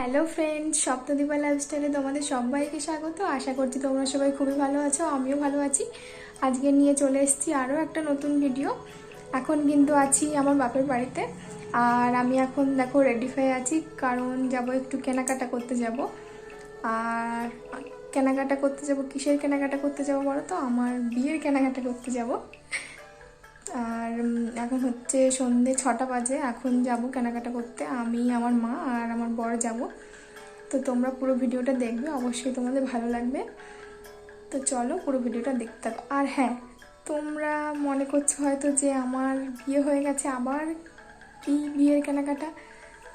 Hello friends, Saptadipa লাইফস্টাইলে তোমাদের সবাইকে স্বাগত। আশা করছি তোমরা সবাই খুবই ভালো আছো, আমিও ভালো আছি। আজকে নিয়ে চলে এসেছি আরও একটা নতুন ভিডিও। এখন কিন্তু আছি আমার বাপের বাড়িতে, আর আমি এখন দেখো রেডি হয়ে আছি, কারণ যাব একটু কেনাকাটা করতে যাব। আর কেনাকাটা করতে যাব, কিসের কেনাকাটা করতে যাব বলো তো? আমার বিয়ের কেনাকাটা করতে যাব। আর এখন হচ্ছে সন্ধে 6টা বাজে, এখন যাব কেনাকাটা করতে। আমি, আমার মা আর আমার বর যাব। তো তোমরা পুরো ভিডিওটা দেখবে, অবশ্যই তোমাদের ভালো লাগবে। তো চলো পুরো ভিডিওটা দেখতে থাকো। আর হ্যাঁ, তোমরা মনে করছো হয়তো যে আমার বিয়ে হয়ে গেছে, আবার কি বিয়ের কেনাকাটা?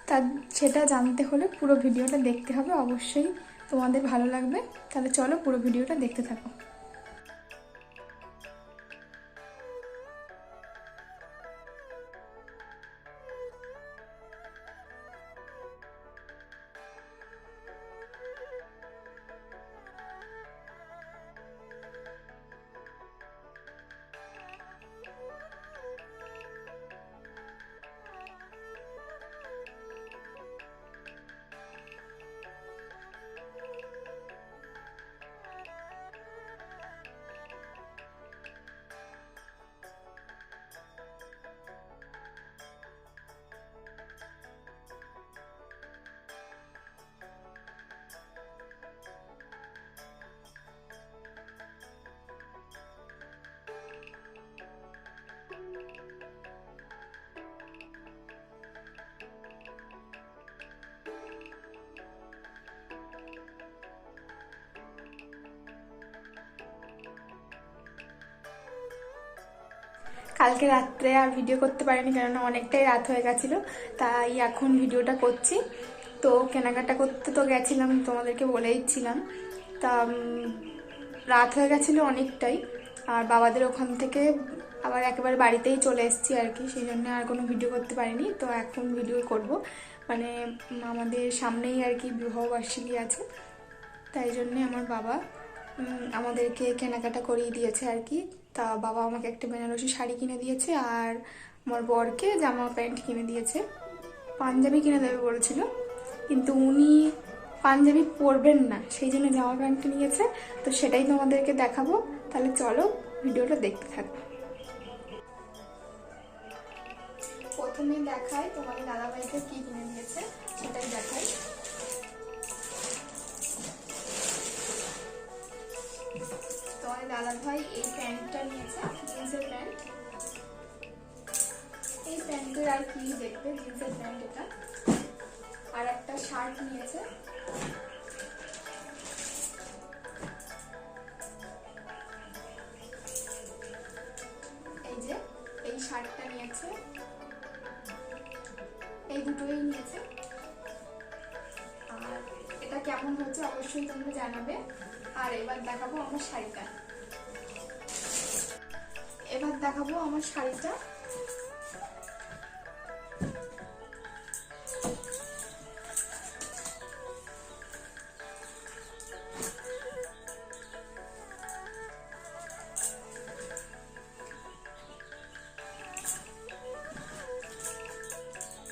তা সেটা জানতে হলে পুরো ভিডিওটা দেখতে হবে, অবশ্যই তোমাদের ভালো লাগবে। তাহলে চলো পুরো ভিডিওটা দেখতে থাকো। কালকে রাত্রে আর ভিডিও করতে পারিনি, কেননা অনেকটাই রাত হয়ে গেছিলো, তাই এখন ভিডিওটা করছি। তো কেনাকাটা করতে তো গেছিলাম, তোমাদেরকে বলেইছিলাম। তা রাত হয়ে গেছিলো অনেকটাই, আর বাবাদের ওখান থেকে আবার একেবারে বাড়িতেই চলে এসেছি আর কি, সেই জন্য আর কোনো ভিডিও করতে পারিনি। তো এখন ভিডিও করব, মানে আমাদের সামনেই আর কি বিবাহবার্ষিকী আছে, তাই জন্যে আমার বাবা আমাদেরকে কেনাকাটা করিয়ে দিয়েছে আর কি। তা বাবা আমাকে একটা বেনারসি শাড়ি কিনে দিয়েছে, আর আমার বরকে জামা প্যান্ট কিনে দিয়েছে। পাঞ্জাবি কিনে দেবে বলেছিল, কিন্তু উনি পাঞ্জাবি পরবেন না, সেই জন্য জামা প্যান্ট নিয়েছে। তো সেটাই তোমাদেরকে দেখাবো। তাহলে চলো ভিডিওটা দেখতে থাকো। প্রথমে দেখাই তোমাদের দাদাভাইকে কি কিনে দিয়েছে, সেটাই দেখাই। তোমাদের দাদাভাই এই প্যান্টটা নিয়েছে, জিন্সের প্যান্ট। এই প্যান্টের আর কি দেখবে, জিন্সের প্যান্ট এটা। আর একটা শার্ট নিয়েছে, এই যে এই শার্টটা নিয়েছে, এই দুটোই নিয়েছে। আর এটা কেমন হচ্ছে অবশ্যই তোমরা জানাবে। আর এবার দেখাবো আমার শাড়িটা,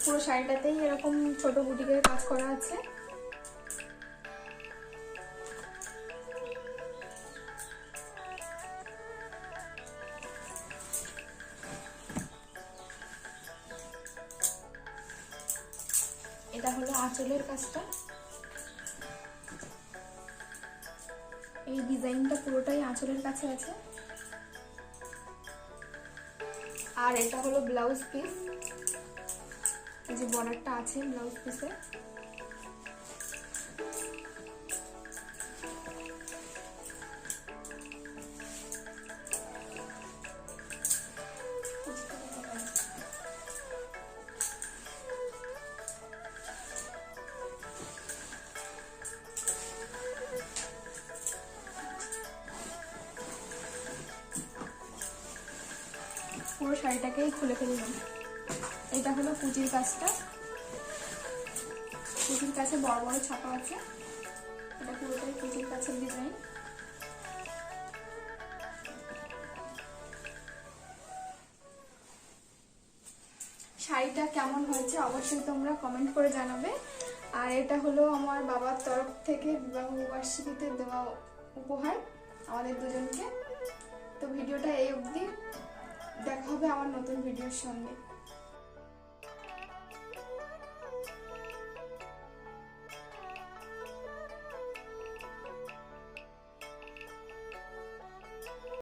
পুরো শাড়িটাতেই এরকম ছোট বুটিকের কাজ করা আছে। এটা হলো আঁচলের কাজটা, এই ডিজাইনটা পুরোটাই আঁচলের কাছে আছে। আর এটা হলো ব্লাউজ পিস, এই যে বর্ডারটা আছে ব্লাউজ পিসে। পুরো শাড়িটাকেই খুলে ফেললাম। এটা হলো কুচির কাজটা, কুচির কাছে বড় বড় ছাপা আছে। এটা পুরোটাই কুচির কাছের ডিজাইন। শাড়িটা কেমন হয়েছে অবশ্যই তোমরা কমেন্ট করে জানাবে। আর এটা হলো আমার বাবার তরফ থেকে বিবাহ বার্ষিকীতে দেওয়া উপহার আমাদের দুজনকে। তো ভিডিওটা এই অবধি, দেখা হবে আমার নতুন ভিডিওর সঙ্গে।